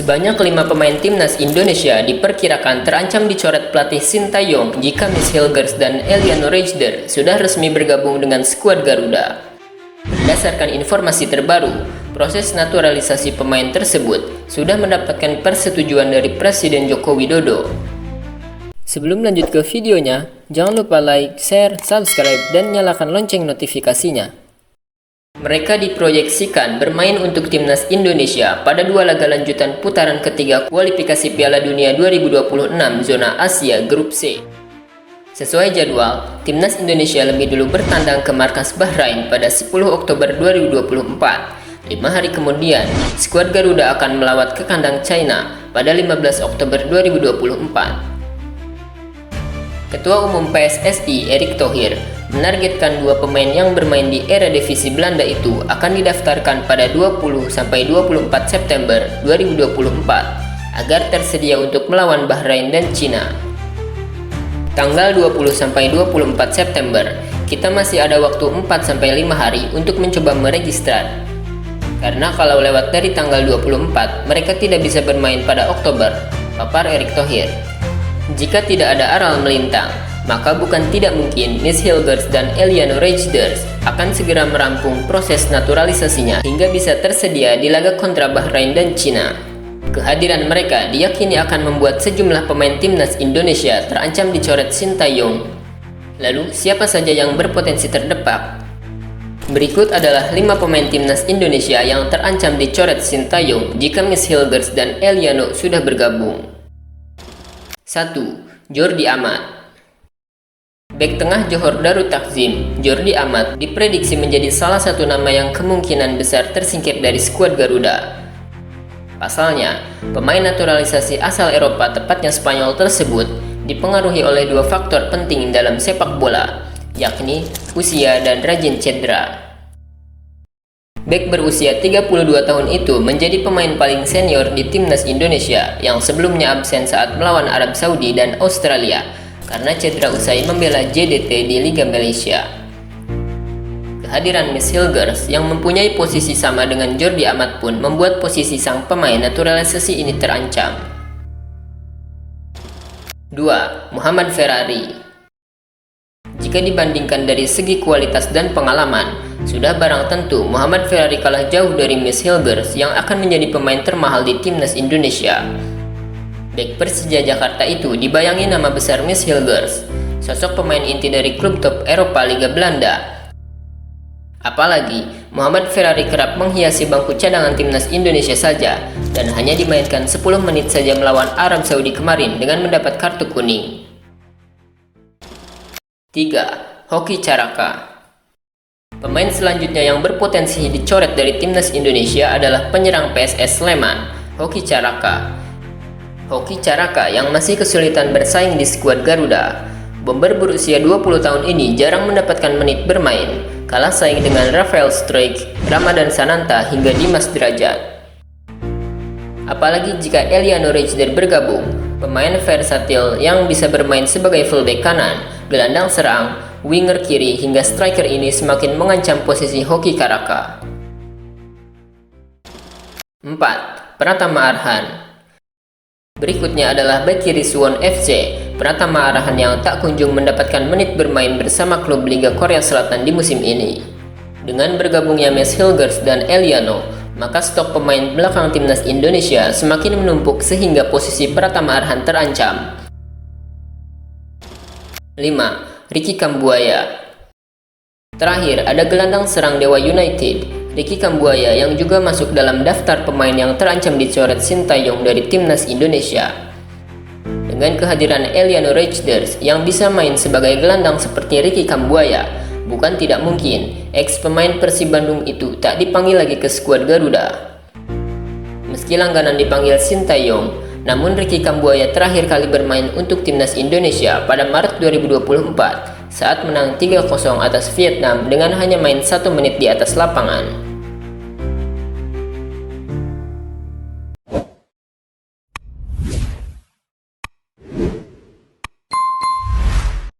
Sebanyak 5 pemain timnas Indonesia diperkirakan terancam dicoret pelatih Sintayong jika Miss Hilgers dan Eliano Reijder sudah resmi bergabung dengan skuad Garuda. Berdasarkan informasi terbaru, proses naturalisasi pemain tersebut sudah mendapatkan persetujuan dari Presiden Joko Widodo. Sebelum lanjut ke videonya, jangan lupa like, share, subscribe, dan nyalakan lonceng notifikasinya. Mereka diproyeksikan bermain untuk timnas Indonesia pada 2 laga lanjutan putaran ketiga kualifikasi Piala Dunia 2026 zona Asia Grup C. Sesuai jadwal, timnas Indonesia lebih dulu bertandang ke markas Bahrain pada 10 Oktober 2024. 5 hari kemudian, skuad Garuda akan melawat ke kandang China pada 15 Oktober 2024. Ketua Umum PSSI Erick Thohir menargetkan 2 pemain yang bermain di Eredivisie Belanda itu akan didaftarkan pada 20-24 September 2024 agar tersedia untuk melawan Bahrain dan Cina. Tanggal 20-24 September, kita masih ada waktu 4-5 hari untuk mencoba meregister. Karena kalau lewat dari tanggal 24, mereka tidak bisa bermain pada Oktober, papar Erick Thohir. Jika tidak ada aral melintang, maka bukan tidak mungkin Miss Hilgers dan Eliano Reijder akan segera merampung proses naturalisasinya hingga bisa tersedia di laga kontra Bahrain dan Cina. Kehadiran mereka diyakini akan membuat sejumlah pemain timnas Indonesia terancam dicoret Sintayong. Lalu, siapa saja yang berpotensi terdepak? Berikut adalah 5 pemain timnas Indonesia yang terancam dicoret Sintayong jika Miss Hilgers dan Eliano sudah bergabung. 1. Jordi Amat. Bek tengah Johor Darut Takzim, Jordi Amat diprediksi menjadi salah satu nama yang kemungkinan besar tersingkir dari skuad Garuda. Pasalnya, pemain naturalisasi asal Eropa, tepatnya Spanyol tersebut, dipengaruhi oleh 2 faktor penting dalam sepak bola, yakni usia dan rajin cedera. Bek berusia 32 tahun itu menjadi pemain paling senior di timnas Indonesia yang sebelumnya absen saat melawan Arab Saudi dan Australia karena cedera usai membela JDT di Liga Malaysia. Kehadiran Miss Hilgers yang mempunyai posisi sama dengan Jordi Amat pun membuat posisi sang pemain naturalisasi ini terancam. 2. Muhammad Ferrari. Jika dibandingkan dari segi kualitas dan pengalaman, sudah barang tentu Muhammad Ferrari kalah jauh dari Miss Hilgers yang akan menjadi pemain termahal di timnas Indonesia. Bek Persija Jakarta itu dibayangi nama besar Miss Hilgers, sosok pemain inti dari klub top Eropa Liga Belanda. Apalagi, Muhammad Ferrari kerap menghiasi bangku cadangan timnas Indonesia saja dan hanya dimainkan 10 menit saja melawan Arab Saudi kemarin dengan mendapat kartu kuning. 3. Hoki Caraka. Pemain selanjutnya yang berpotensi dicoret dari timnas Indonesia adalah penyerang PSS Sleman, Hoki Caraka. Hoki Caraka yang masih kesulitan bersaing di skuad Garuda. Bomber berusia 20 tahun ini jarang mendapatkan menit bermain, kalah saing dengan Rafael Struijk, Ramadan Sananta hingga Dimas Derajat. Apalagi jika Eliano Reijder bergabung, pemain versatil yang bisa bermain sebagai fullback kanan, gelandang serang, winger kiri hingga striker ini semakin mengancam posisi Hoki Caraka. 4. Pratama Arhan. Berikutnya adalah bek kiri Suwon FC, Pratama Arhan yang tak kunjung mendapatkan menit bermain bersama klub Liga Korea Selatan di musim ini. Dengan bergabungnya Miss Hilgers dan Eliano, maka stok pemain belakang timnas Indonesia semakin menumpuk sehingga posisi Pratama Arhan terancam. 5. Ricky Kambuaya. Terakhir, ada gelandang serang Dewa United, Ricky Kambuaya yang juga masuk dalam daftar pemain yang terancam dicoret Sintayong dari timnas Indonesia. Dengan kehadiran Eliano Reijder yang bisa main sebagai gelandang seperti Ricky Kambuaya, bukan tidak mungkin ex-pemain Persib Bandung itu tak dipanggil lagi ke skuad Garuda. Meski langganan dipanggil Sintayong, namun Ricky Kambuaya terakhir kali bermain untuk timnas Indonesia pada Maret 2024 saat menang 3-0 atas Vietnam dengan hanya main 1 menit di atas lapangan.